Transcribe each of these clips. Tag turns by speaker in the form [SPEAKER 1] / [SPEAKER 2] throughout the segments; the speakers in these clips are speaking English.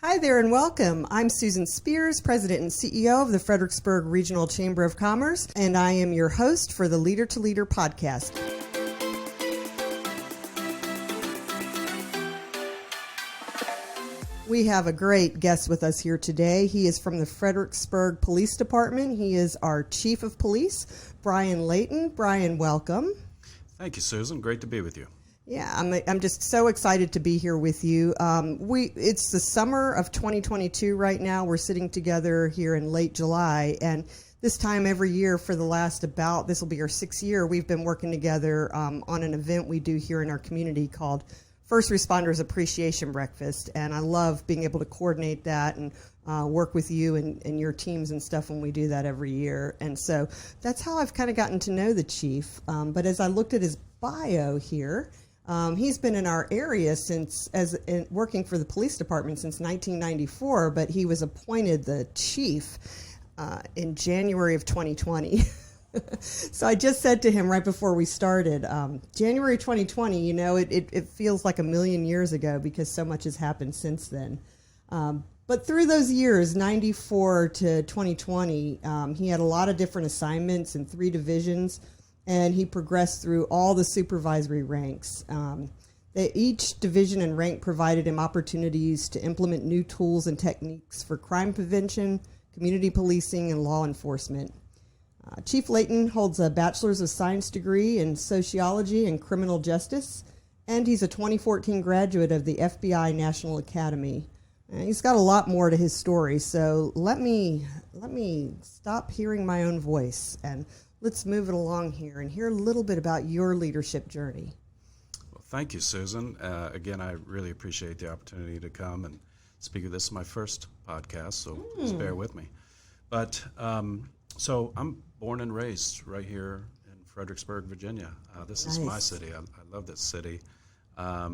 [SPEAKER 1] Hi there and welcome. I'm Susan Spears, President and CEO of the Fredericksburg Regional Chamber of Commerce, and I am your host for the Leader to Leader podcast. We have a great guest with us here today. He is from the Fredericksburg Police Department. He is our Chief of Police, Brian Layton. Brian, welcome.
[SPEAKER 2] Thank you, Susan. Great to be with you.
[SPEAKER 1] Yeah, I'm just so excited to be here with you. It's the summer of 2022 right now. We're sitting together here in late July, and this time every year for the last this will be our 6th year, we've been working together on an event we do here in our community called First Responders Appreciation Breakfast, and I love being able to coordinate that and work with you and your teams and stuff when we do that every year. And so that's how I've kind of gotten to know the chief. But as I looked at his bio here, he's been in our area working for the police department since 1994, but he was appointed the chief in January of 2020. So I just said to him right before we started, January 2020, it feels like a million years ago because so much has happened since then. But through those years, 94 to 2020, he had a lot of different assignments in 3 divisions, and he progressed through all the supervisory ranks. Each division and rank provided him opportunities to implement new tools and techniques for crime prevention, community policing, and law enforcement. Chief Layton holds a Bachelor's of Science degree in Sociology and Criminal Justice, and he's a 2014 graduate of the FBI National Academy. He's got a lot more to his story, so let me stop hearing my own voice and let's move it along here and hear a little bit about your leadership journey.
[SPEAKER 2] Well, thank you, Susan. Again, I really appreciate the opportunity to come and speak of this. Is my first podcast, so please bear with me. But so I'm born and raised right here in Fredericksburg, Virginia. This is my city. I love this city. I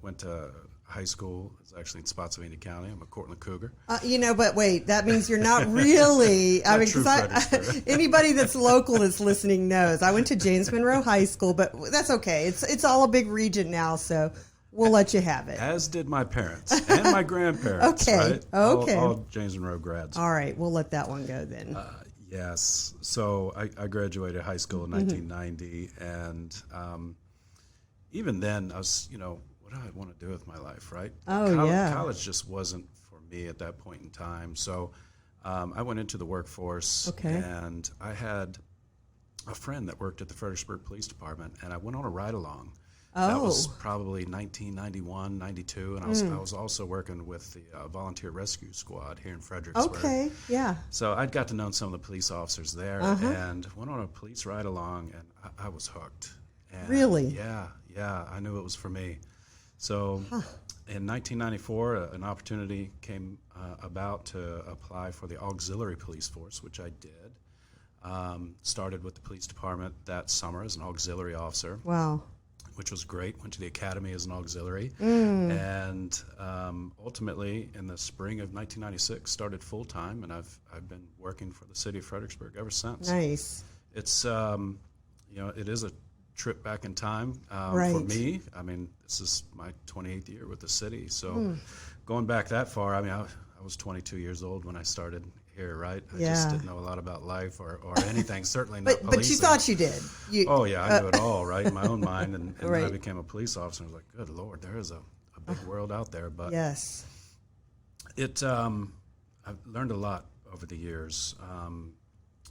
[SPEAKER 2] went to high school. It's actually in Spotsylvania County. I'm a Cortland Cougar.
[SPEAKER 1] But wait, that means you're not really. Because anybody that's local that's listening knows. I went to James Monroe High School, but that's okay. It's all a big region now, so we'll let you have it.
[SPEAKER 2] As did my parents and my grandparents.
[SPEAKER 1] Okay.
[SPEAKER 2] Right?
[SPEAKER 1] Okay.
[SPEAKER 2] All James Monroe grads.
[SPEAKER 1] All right, we'll let that one go then.
[SPEAKER 2] Yes. So I graduated high school in 1990, and even then I was, what do I want to do with my life, right? College just wasn't for me at that point in time. So I went into the workforce, and I had a friend that worked at the Fredericksburg Police Department, and I went on a ride-along. That was probably 1991, 92, and I was also working with the Volunteer Rescue Squad here in Fredericksburg.
[SPEAKER 1] Okay, yeah.
[SPEAKER 2] So I'd got to know some of the police officers there, and went on a police ride-along, and I was hooked. And
[SPEAKER 1] really?
[SPEAKER 2] Yeah, I knew it was for me. So in 1994, an opportunity came about to apply for the auxiliary police force, which I did. Started with the police department that summer as an auxiliary officer.
[SPEAKER 1] Wow.
[SPEAKER 2] Which was great. Went to the academy as an auxiliary. And ultimately, in the spring of 1996, started full-time, and I've been working for the city of Fredericksburg ever since.
[SPEAKER 1] Nice.
[SPEAKER 2] It's, it is a trip back in time for me. I mean, this is my 28th year with the city. So going back that far, I was 22 years old when I started here, right? I just didn't know a lot about life or anything, certainly not policing.
[SPEAKER 1] But you thought you did.
[SPEAKER 2] I knew it all, right, in my own mind. And I became a police officer. I was like, good Lord, there is a big world out there. But
[SPEAKER 1] yes,
[SPEAKER 2] I've learned a lot over the years.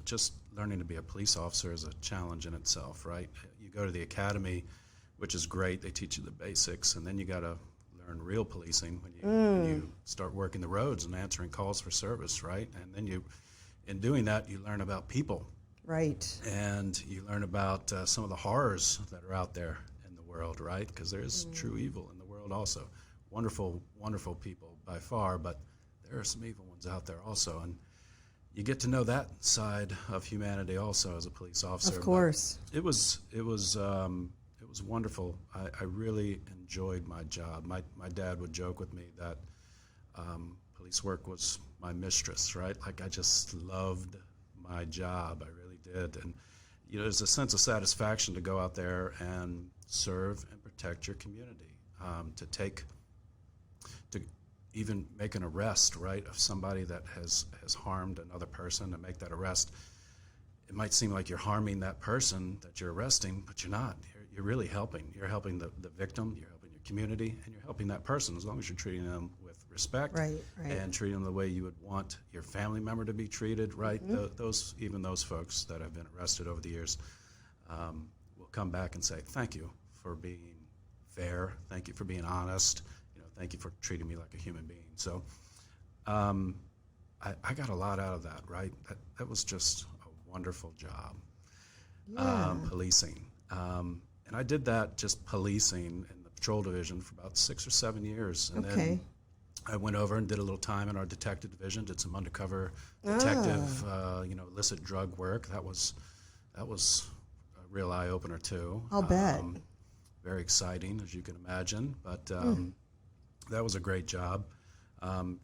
[SPEAKER 2] Just learning to be a police officer is a challenge in itself, right? You go to the academy, which is great. They teach you the basics, and then you got to learn real policing when you start working the roads and answering calls for service, right? And then in doing that, you learn about people.
[SPEAKER 1] Right.
[SPEAKER 2] And you learn about some of the horrors that are out there in the world, right? Because there is true evil in the world also. Wonderful, wonderful people by far, but there are some evil ones out there also. And you get to know that side of humanity also as a police officer.
[SPEAKER 1] Of course.
[SPEAKER 2] But it was wonderful. I really enjoyed my job. My dad would joke with me that police work was my mistress, right? Like I just loved my job. I really did. And there's a sense of satisfaction to go out there and serve and protect your community. To even make an arrest, right, of somebody that has harmed another person, and make that arrest, it might seem like you're harming that person that you're arresting, but you're not. You're really helping. You're helping the victim, you're helping your community, and you're helping that person as long as you're treating them with respect,
[SPEAKER 1] right.
[SPEAKER 2] and treating them the way you would want your family member to be treated, right? Even those folks that have been arrested over the years will come back and say, thank you for being fair, thank you for being honest, thank you for treating me like a human being. So I got a lot out of that, right? That was just a wonderful job, policing. And I did that, just policing in the patrol division, for about 6 or 7 years. And then I went over and did a little time in our detective division, did some undercover detective, illicit drug work. That was a real eye-opener, too.
[SPEAKER 1] I'll bet.
[SPEAKER 2] Very exciting, as you can imagine. But that was a great job. I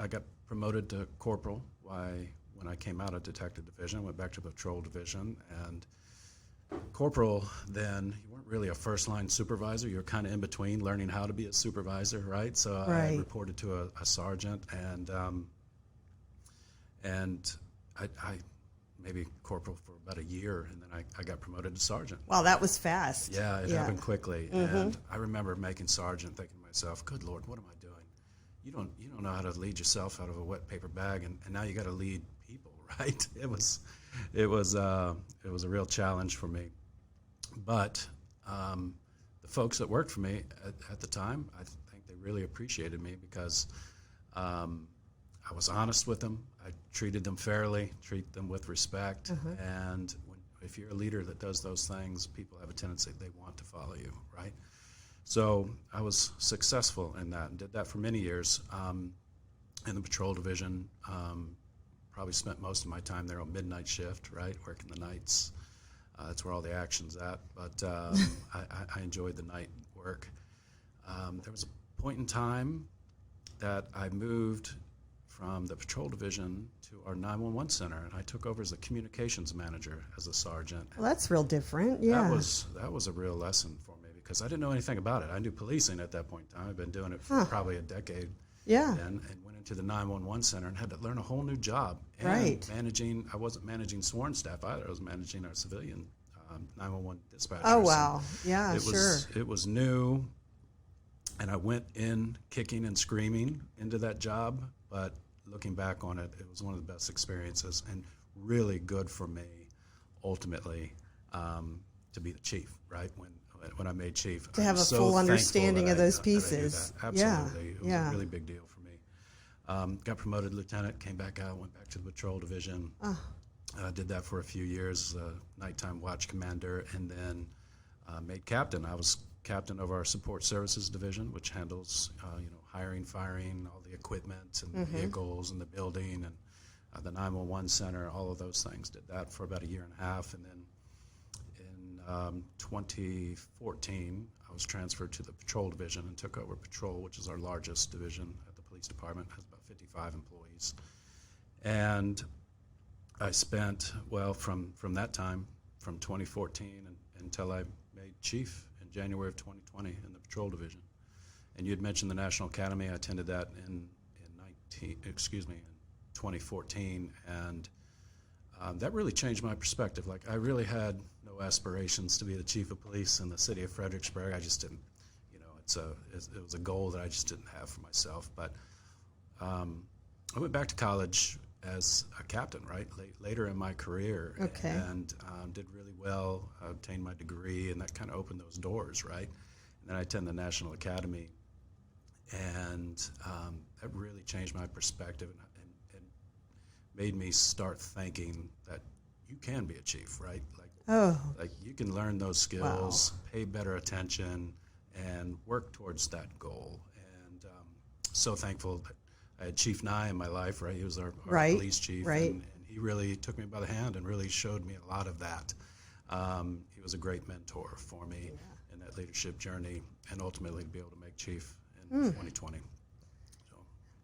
[SPEAKER 2] got promoted to corporal when I came out of detective division. Went back to patrol division, and corporal, then you weren't really a first-line supervisor. You were kind of in between, learning how to be a supervisor, right? So I reported to a sergeant, and I maybe corporal for about a year, and then I got promoted to sergeant.
[SPEAKER 1] Wow, that was fast.
[SPEAKER 2] Yeah, it happened quickly. And I remember making sergeant, thinking to myself, good Lord, what am I doing? You don't know how to lead yourself out of a wet paper bag, and now you got to lead people, right? It was a real challenge for me. But the folks that worked for me at the time, I think they really appreciated me, because I was honest with them. I treated them fairly, treat them with respect. And if you're a leader that does those things, people have a tendency, they want to follow you, right? So I was successful in that, and did that for many years in the patrol division. Probably spent most of my time there on midnight shift, right, working the nights. That's where all the action's at. But I enjoyed the night work. There was a point in time that I moved from the patrol division to our 911 center, and I took over as the communications manager as a sergeant.
[SPEAKER 1] Well, that's real different. Yeah,
[SPEAKER 2] that was a real lesson for me, because I didn't know anything about it. I knew policing at that point in time. I've been doing it for probably a decade.
[SPEAKER 1] Yeah,
[SPEAKER 2] and went into the 911 center and had to learn a whole new job. And I wasn't managing sworn staff either. I was managing our civilian 911 dispatchers.
[SPEAKER 1] Oh wow, yeah,
[SPEAKER 2] It was new, and I went in kicking and screaming into that job. But looking back on it, it was one of the best experiences, and really good for me, ultimately, to be the chief. Right, when I made chief,
[SPEAKER 1] to have a full understanding of those pieces.
[SPEAKER 2] Absolutely, it was a really big deal for me. Got promoted lieutenant, came back out, went back to the patrol division. Did that for a few years, nighttime watch commander, and then made captain. I was captain of our support services division, which handles hiring, firing, all the equipment and the vehicles and the building and the 911 center, all of those things. Did that for about a year and a half, and then in 2014, I was transferred to the patrol division and took over patrol, which is our largest division at the police department. It has about 55 employees. And I spent, from that time, from 2014 until I made chief in January of 2020 in the patrol division. And you had mentioned the National Academy. I attended that in 2014, and that really changed my perspective. Like, I really had no aspirations to be the chief of police in the city of Fredericksburg. I just didn't, it was a goal that I just didn't have for myself. But I went back to college as a captain, right, later in my career, and did really well, obtained my degree, and that kind of opened those doors, right? And then I attended the National Academy, and that really changed my perspective and made me start thinking that you can be a chief, right? Like you can learn those skills, pay better attention, and work towards that goal. And so thankful that I had Chief Nye in my life, right? He was our police chief, and he really took me by the hand and really showed me a lot of that. He was a great mentor for me in that leadership journey, and ultimately to be able to make chief in 2020.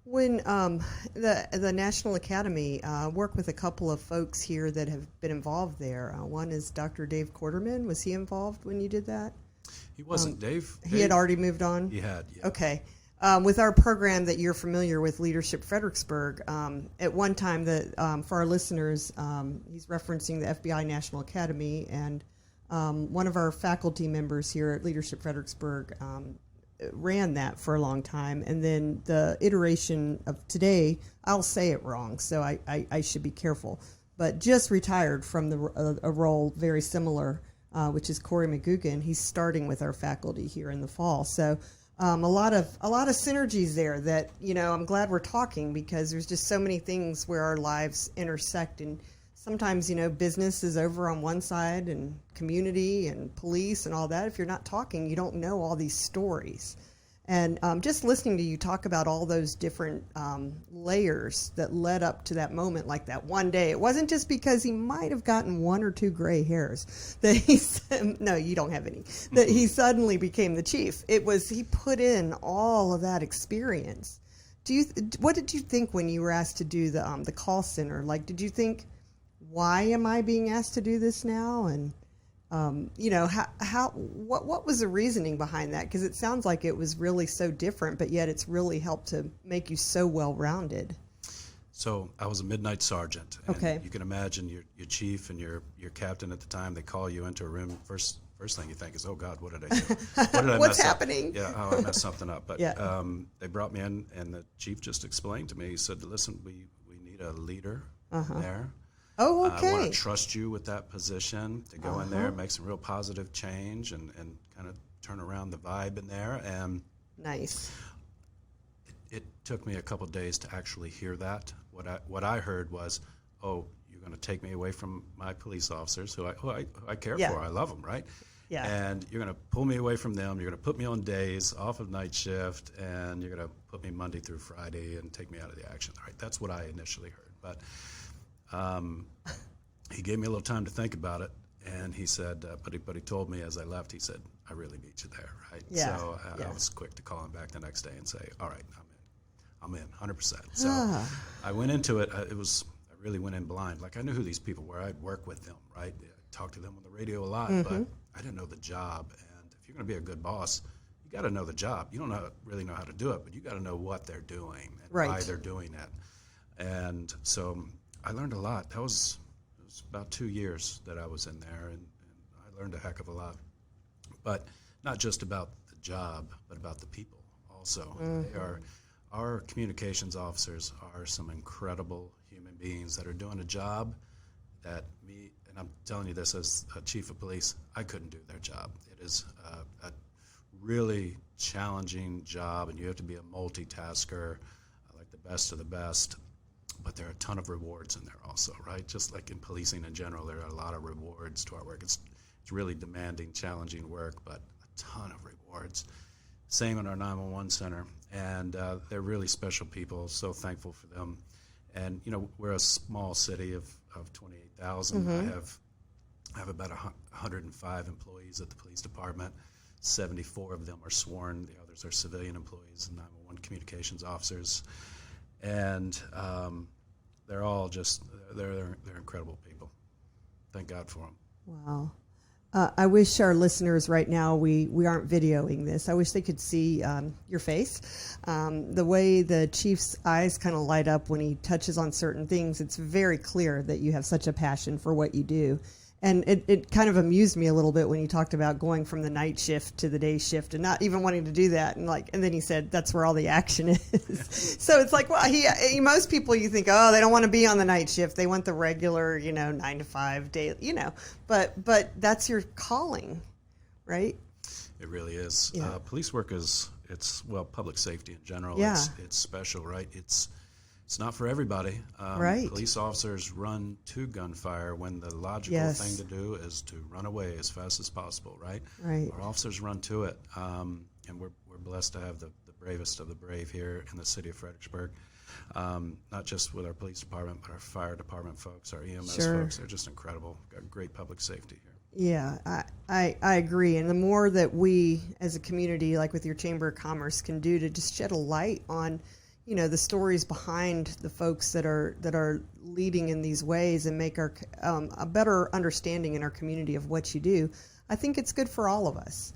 [SPEAKER 1] When the National Academy, work with a couple of folks here that have been involved there. One is Dr. Dave Quarterman. Was he involved when you did that?
[SPEAKER 2] He wasn't. Dave,
[SPEAKER 1] he had already moved on?
[SPEAKER 2] He had, yeah.
[SPEAKER 1] Okay. With our program that you're familiar with, Leadership Fredericksburg, at one time, for our listeners, he's referencing the FBI National Academy, and one of our faculty members here at Leadership Fredericksburg ran that for a long time. And then the iteration of today, I'll say it wrong, so I should be careful, but just retired from a role very similar, which is Corey McGugan. He's starting with our faculty here in the fall. So a lot of synergies there that, I'm glad we're talking, because there's just so many things where our lives intersect. And sometimes, business is over on one side and community and police and all that. If you're not talking, you don't know all these stories. And just listening to you talk about all those different layers that led up to that moment, like that one day, it wasn't just because he might have gotten 1 or 2 gray hairs that he said, no, you don't have any, that he suddenly became the chief. It was, he put in all of that experience. What did you think when you were asked to do the call center? Like, did you think, why am I being asked to do this now? And what was the reasoning behind that? Because it sounds like it was really so different, but yet it's really helped to make you so well-rounded.
[SPEAKER 2] So I was a midnight sergeant. And
[SPEAKER 1] okay.
[SPEAKER 2] You can imagine your chief and your captain at the time, they call you into a room. First thing you think is, oh God, what did I do? What did I
[SPEAKER 1] What's
[SPEAKER 2] mess
[SPEAKER 1] happening?
[SPEAKER 2] Up? Yeah, I messed something up. But
[SPEAKER 1] yeah.
[SPEAKER 2] They brought me in, and the chief just explained to me, he said, listen, we need a leader there.
[SPEAKER 1] Oh, okay.
[SPEAKER 2] I want to trust you with that position to go in there and make some real positive change and kind of turn around the vibe in there. And
[SPEAKER 1] nice.
[SPEAKER 2] It took me a couple of days to actually hear that. What I heard was, oh, you're going to take me away from my police officers who I care for. I love them, right?
[SPEAKER 1] Yeah.
[SPEAKER 2] And you're going to pull me away from them. You're going to put me on days off of night shift, and you're going to put me Monday through Friday and take me out of the action. Right? That's what I initially heard. But he gave me a little time to think about it, and he said, but he told me as I left, he said, I really beat you there, right?
[SPEAKER 1] Yeah.
[SPEAKER 2] So I was quick to call him back the next day and say, all right, I'm in, 100%. So I went into it. I really went in blind. Like, I knew who these people were. I'd work with them, right? I talked to them on the radio a lot, but I didn't know the job. And if you're going to be a good boss, you got to know the job. You don't really know how to do it, but you got to know what they're doing and why they're doing it. And so I learned a lot. It was about 2 years that I was in there, and I learned a heck of a lot. But not just about the job, but about the people also. Our communications officers are some incredible human beings that are doing a job that me, and I'm telling you this as a chief of police, I couldn't do their job. It is a really challenging job, and you have to be a multitasker, like the best of the best. But there are a ton of rewards in there also, right? Just like in policing in general, there are a lot of rewards to our work. It's really demanding, challenging work, but a ton of rewards. Same in our 911 center, and they're really special people, so thankful for them. And, we're a small city of 28,000. I have about 105 employees at the police department. 74 of them are sworn. The others are civilian employees and 911 communications officers. And they're all just, they're incredible people. Thank God for them.
[SPEAKER 1] Wow. I wish our listeners right now, we aren't videoing this. I wish they could see your face. The way the chief's eyes kind of light up when he touches on certain things, it's very clear that you have such a passion for what you do. And it kind of amused me a little bit when you talked about going from the night shift to the day shift and not even wanting to do that. And then he said, that's where all the action is. So it's like, well, most people, you think, oh, they don't want to be on the night shift. They want the regular, 9 to 5 day, but that's your calling, right?
[SPEAKER 2] It really is.
[SPEAKER 1] Yeah.
[SPEAKER 2] Police work public safety in general.
[SPEAKER 1] Yeah.
[SPEAKER 2] It's special, right? It's not for everybody.
[SPEAKER 1] Right.
[SPEAKER 2] Police officers run to gunfire when the logical thing to do is to run away as fast as possible, right?
[SPEAKER 1] Right.
[SPEAKER 2] Our officers run to it, and we're blessed to have the bravest of the brave here in the city of Fredericksburg. Not just with our police department, but our fire department folks, our EMS folks. They're just incredible. Got great public safety here.
[SPEAKER 1] Yeah, I agree. And the more that we as a community, like with your Chamber of Commerce, can do to just shed a light on the stories behind the folks that are leading in these ways and make our a better understanding in our community of what you do, I think it's good for all of us.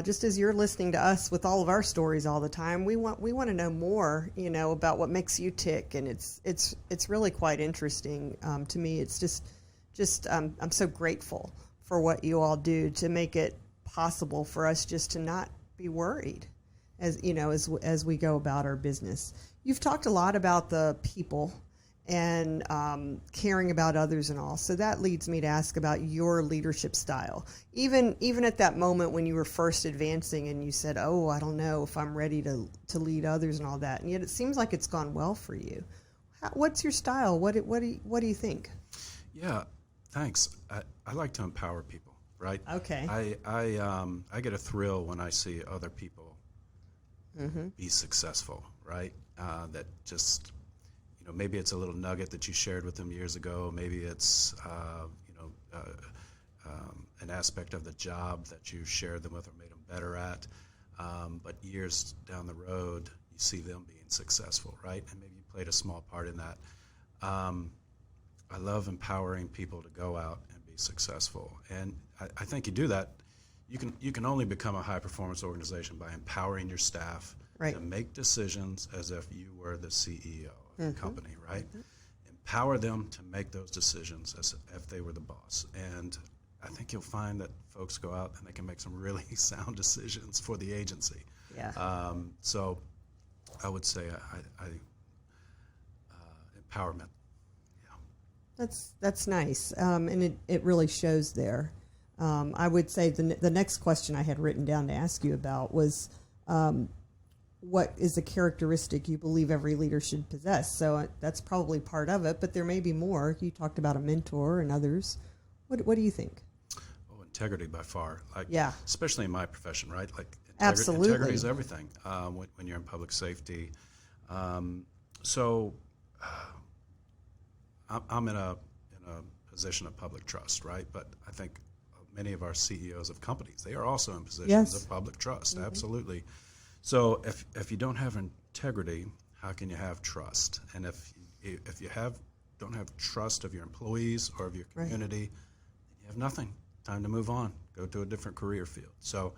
[SPEAKER 1] just as you're listening to us with all of our stories all the time, we want to know more, about what makes you tick, and it's really quite interesting to me. It's just I'm so grateful for what you all do to make it possible for us just to not be worried as we go about our business. You've talked a lot about the people and caring about others and all. So that leads me to ask about your leadership style. Even at that moment when you were first advancing and you said, "Oh, I don't know if I'm ready to lead others and all that," and yet it seems like it's gone well for you. What's your style? What do you think?
[SPEAKER 2] Yeah, thanks. I like to empower people, right?
[SPEAKER 1] Okay.
[SPEAKER 2] I get a thrill when I see other people be successful, right? That just maybe it's a little nugget that you shared with them years ago. Maybe it's, an aspect of the job that you shared them with or made them better at. But years down the road, you see them being successful, right? And maybe you played a small part in that. I love empowering people to go out and be successful. And I think you do that. You can only become a high-performance organization by empowering your staff to make decisions as if you were the CEO of the company, right? Empower them to make those decisions as if they were the boss. And I think you'll find that folks go out and they can make some really sound decisions for the agency.
[SPEAKER 1] Yeah.
[SPEAKER 2] So I would say empowerment. Yeah.
[SPEAKER 1] That's nice, and it really shows there. I would say the next question I had written down to ask you about was, what is a characteristic you believe every leader should possess? So that's probably part of it, but there may be more. You talked about a mentor and others. What do you think?
[SPEAKER 2] Oh, integrity by far. Especially in my profession, right?
[SPEAKER 1] Absolutely.
[SPEAKER 2] Integrity is everything when you're in public safety. So I'm in a position of public trust, right? But I think many of our CEOs of companies, they are also in positions of public trust. Absolutely. So if you don't have integrity, how can you have trust? And if you don't have trust of your employees or of your community, you have nothing. Time to move on. Go to a different career field. So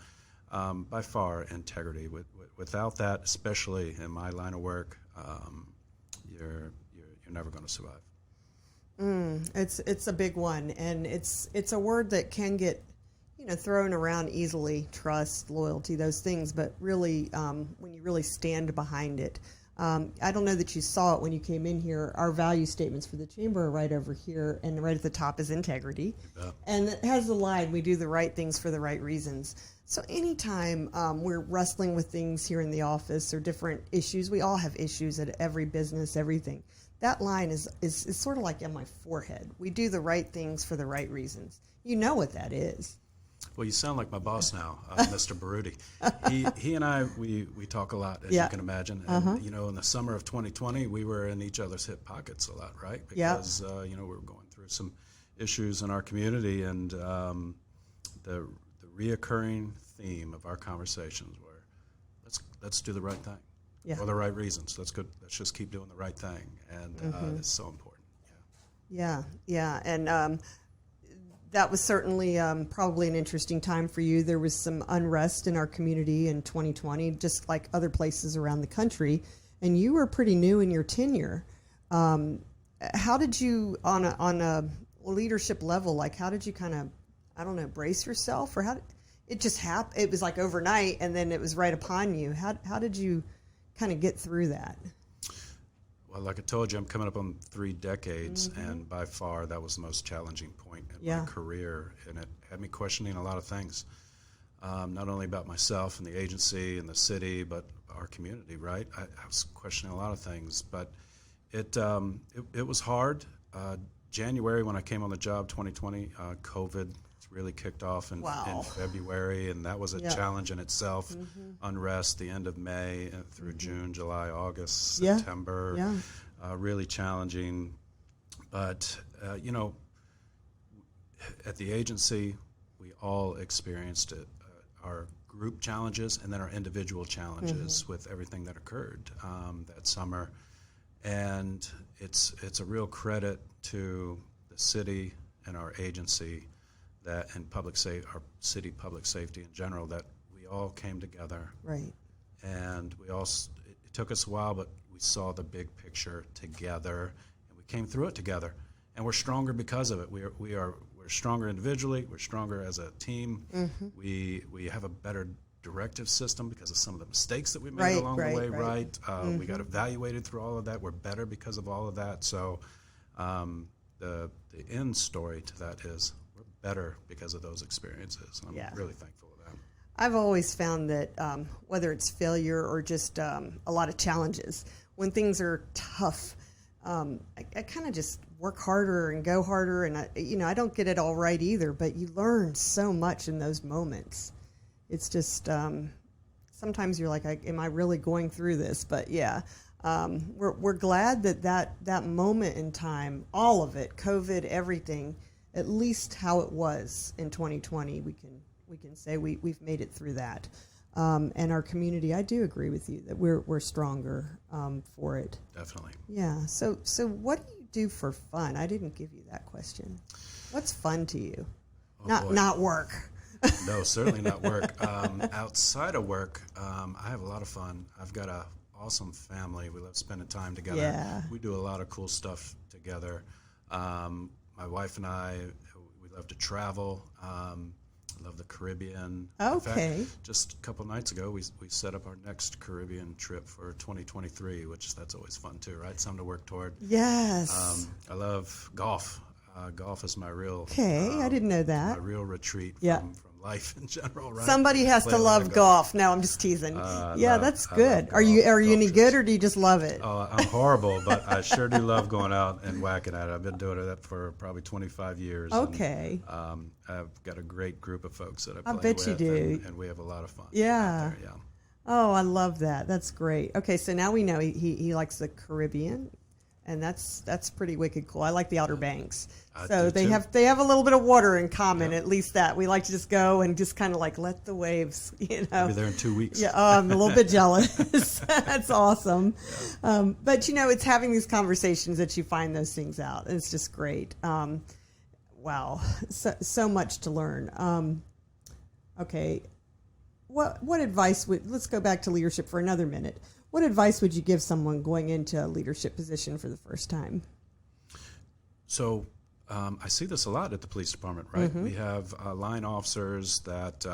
[SPEAKER 2] by far, integrity. Without that, especially in my line of work, you're never going to survive.
[SPEAKER 1] It's a big one, and it's a word that can get thrown around easily. Trust, loyalty, those things, but really when you really stand behind it. I don't know that you saw it when you came in here. Our value statements for the chamber are right over here, and right at the top is integrity. And it has the line, we do the right things for the right reasons. So anytime we're wrestling with things here in the office or different issues, we all have issues at every business, everything. That line is sort of like on my forehead. We do the right things for the right reasons. You know what that is.
[SPEAKER 2] Well, you sound like my boss now, Mr. Baruti. He and I, we talk a lot, as you can imagine. And, in the summer of 2020, we were in each other's hip pockets a lot, right? Because, we were going through some issues in our community, and the reoccurring theme of our conversations were, let's do the right thing. For the right reasons. Let's just keep doing the right thing. And it's so important.
[SPEAKER 1] Yeah. And that was certainly probably an interesting time for you. There was some unrest in our community in 2020, just like other places around the country. And you were pretty new in your tenure. How did you, on a leadership level, how did you kind of, brace yourself? Or how did it just happen? It was like overnight, and then it was right upon you. How did you kind of get through that?
[SPEAKER 2] Well, like I told you, I'm coming up on 3 decades, and by far that was the most challenging point in my career, and it had me questioning a lot of things, not only about myself and the agency and the city, but our community, right? I was questioning a lot of things, but it was hard. January, when I came on the job, 2020, COVID really kicked off in February, and that was a challenge in itself. Unrest the end of May through June, July, August, September, really challenging. But at the agency, we all experienced it, our group challenges and then our individual challenges with everything that occurred that summer. And it's a real credit to the city and our agency and our city public safety in general, that we we all came together.
[SPEAKER 1] Right.
[SPEAKER 2] And it took us a while, but we saw the big picture together, and we came through it together. And we're stronger because of it. We're stronger individually. We're stronger as a team. Mm-hmm. We have a better directive system because of some of the mistakes that we made along the way, right? Mm-hmm. We got evaluated through all of that. We're better because of all of that. So the end story to that is we're better because of those experiences. And I'm really thankful of that.
[SPEAKER 1] I've always found that whether it's failure or just a lot of challenges, when things are tough, I kind of just work harder and go harder. And, I don't get it all right either, but you learn so much in those moments. It's just sometimes you're like, am I really going through this? But we're glad that moment in time, all of it, COVID, everything, at least how it was in 2020, we can say we've made it through that. And our community, I do agree with you that we're stronger for it.
[SPEAKER 2] Definitely.
[SPEAKER 1] Yeah. So what do you do for fun? I didn't give you that question. What's fun to you? Not work.
[SPEAKER 2] No, certainly not work. Outside of work, I have a lot of fun. I've got an awesome family. We love spending time together.
[SPEAKER 1] Yeah.
[SPEAKER 2] We do a lot of cool stuff together. My wife and I, we love to travel. I love the Caribbean.
[SPEAKER 1] Okay.
[SPEAKER 2] In fact, just a couple nights ago, we set up our next Caribbean trip for 2023, which that's always fun too, right? Something to work toward.
[SPEAKER 1] Yes.
[SPEAKER 2] I love golf. Golf is my real.
[SPEAKER 1] Okay, I didn't know that.
[SPEAKER 2] My real retreat from life in general, right?
[SPEAKER 1] Somebody has to love golf. No, I'm just teasing. That's good. Are you any good, or do you just love it?
[SPEAKER 2] Oh, I'm horrible, but I sure do love going out and whacking at it. I've been doing that for probably 25 years.
[SPEAKER 1] Okay.
[SPEAKER 2] And, I've got a great group of folks that I play
[SPEAKER 1] bet
[SPEAKER 2] with,
[SPEAKER 1] you do.
[SPEAKER 2] And we have a lot of fun.
[SPEAKER 1] Yeah.
[SPEAKER 2] Out there, yeah.
[SPEAKER 1] Oh, I love that. That's great. Okay, so now we know he likes the Caribbean. And that's pretty wicked cool. I like the Outer Banks. So they have a little bit of water in common, at least that. We like to just go and just kind of like let the waves,
[SPEAKER 2] I'll be there in 2 weeks.
[SPEAKER 1] Yeah, I'm a little bit jealous. That's awesome. Yeah. But, it's having these conversations that you find those things out. It's just great. Wow, so much to learn. Okay, what advice let's go back to leadership for another minute. What advice would you give someone going into a leadership position for the first time?
[SPEAKER 2] So I see this a lot at the police department, right? Mm-hmm. We have line officers that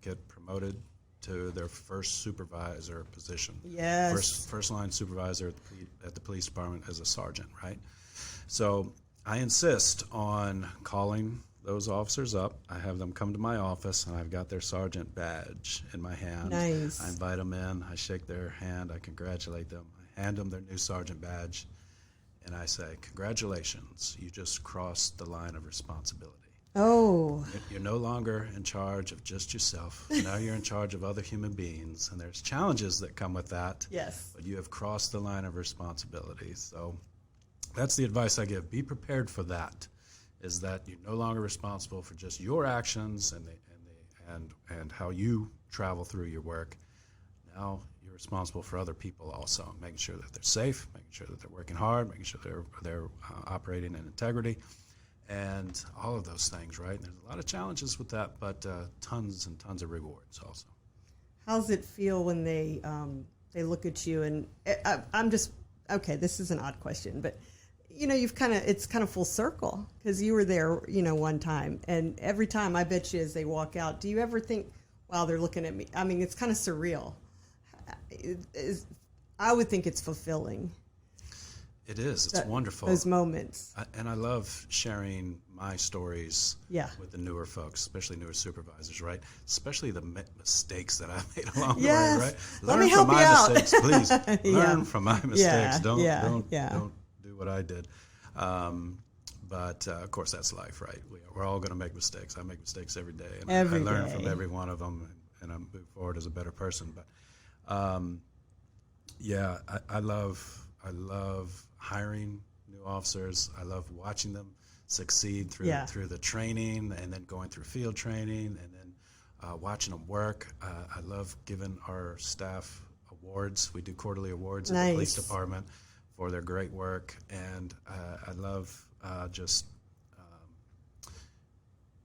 [SPEAKER 2] get promoted to their first supervisor position.
[SPEAKER 1] Yes.
[SPEAKER 2] First line supervisor at the police department as a sergeant, right? So I insist on calling those officers up. I have them come to my office, and I've got their sergeant badge in my hand.
[SPEAKER 1] Nice.
[SPEAKER 2] I invite them in. I shake their hand. I congratulate them. I hand them their new sergeant badge, and I say, "Congratulations, you just crossed the line of responsibility.
[SPEAKER 1] Oh.
[SPEAKER 2] You're no longer in charge of just yourself. Now you're in charge of other human beings, and there's challenges that come with that.
[SPEAKER 1] Yes.
[SPEAKER 2] But you have crossed the line of responsibility." So that's the advice I give. Be prepared for that. Is that you're no longer responsible for just your actions and how you travel through your work. Now you're responsible for other people also, making sure that they're safe, making sure that they're working hard, making sure they're operating in integrity, and all of those things, right? And there's a lot of challenges with that, but tons and tons of rewards also.
[SPEAKER 1] How's it feel when they look at you and I'm just okay? This is an odd question, but. It's kind of full circle because you were there, one time. And every time, I bet you, as they walk out, do you ever think, wow, they're looking at me? I mean, it's kind of surreal. I would think it's fulfilling.
[SPEAKER 2] It is. It's wonderful.
[SPEAKER 1] Those moments.
[SPEAKER 2] And I love sharing my stories with the newer folks, especially newer supervisors, right? Especially the mistakes that I made along the way, right?
[SPEAKER 1] Let me help you out.
[SPEAKER 2] Mistakes, please. Learn from my mistakes. Don't do what I did. But of course, that's life, right? We're all going to make mistakes. I make mistakes every day, and I learn from every one of them, and I move forward as a better person. But I love hiring new officers. I love watching them succeed through the training, and then going through field training, and then watching them work. I love giving our staff awards. We do quarterly awards at the police department for their great work, and I love just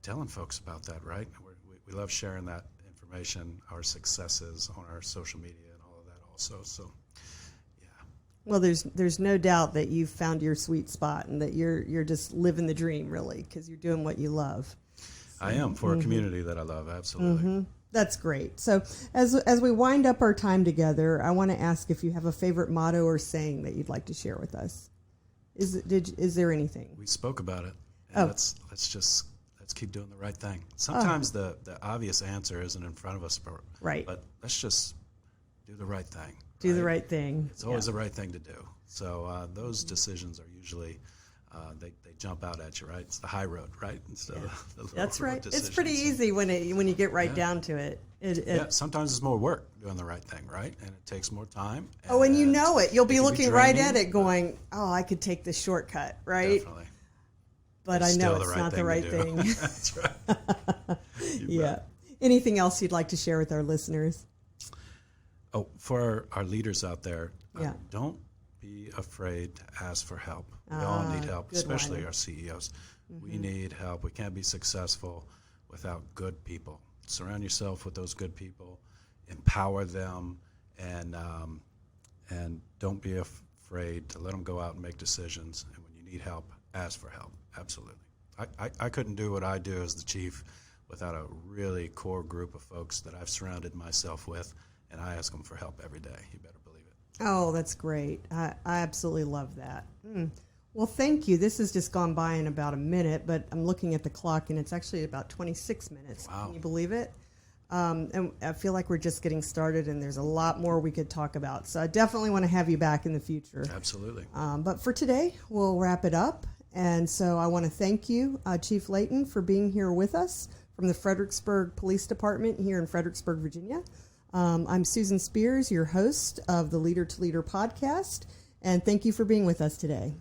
[SPEAKER 2] telling folks about that, right? We love sharing that information, our successes on our social media and all of that also. So, yeah.
[SPEAKER 1] Well, there's no doubt that you've found your sweet spot and that you're just living the dream, really, because you're doing what you love.
[SPEAKER 2] I am, for a community that I love, absolutely.
[SPEAKER 1] That's great. So as we wind up our time together, I want to ask if you have a favorite motto or saying that you'd like to share with us. Is there anything?
[SPEAKER 2] We spoke about it. And let's keep doing the right thing. Sometimes the obvious answer isn't in front of us,
[SPEAKER 1] right?
[SPEAKER 2] But let's just do the right thing.
[SPEAKER 1] Do the right thing.
[SPEAKER 2] It's always the right thing to do. So those decisions are usually they jump out at you, right? It's the high road, right? Instead of the low
[SPEAKER 1] That's
[SPEAKER 2] road
[SPEAKER 1] right.
[SPEAKER 2] decisions.
[SPEAKER 1] It's pretty easy when you get right down to it.
[SPEAKER 2] Sometimes it's more work doing the right thing, right? And it takes more time.
[SPEAKER 1] And you know it. You'll be looking right at it going, I could take this shortcut, right?
[SPEAKER 2] Definitely.
[SPEAKER 1] But I know it's not the right thing.
[SPEAKER 2] That's right.
[SPEAKER 1] Yeah. Anything else you'd like to share with our listeners?
[SPEAKER 2] Oh, for our leaders out there, don't be afraid to ask for help. We all need help, especially our CEOs. We need help. We can't be successful without good people. Surround yourself with those good people, empower them, and don't be afraid to let them go out and make decisions. And when you need help, ask for help. Absolutely. I couldn't do what I do as the chief without a really core group of folks that I've surrounded myself with, and I ask them for help every day. You better believe it.
[SPEAKER 1] Oh, that's great. I absolutely love that. Well, thank you. This has just gone by in about a minute, but I'm looking at the clock, and it's actually about 26 minutes.
[SPEAKER 2] Wow.
[SPEAKER 1] Can you believe it? And I feel like we're just getting started, and there's a lot more we could talk about. So I definitely want to have you back in the future.
[SPEAKER 2] Absolutely.
[SPEAKER 1] But for today, we'll wrap it up. And so I want to thank you, Chief Layton, for being here with us from the Fredericksburg Police Department here in Fredericksburg, Virginia. I'm Susan Spears, your host of the Leader to Leader podcast, and thank you for being with us today.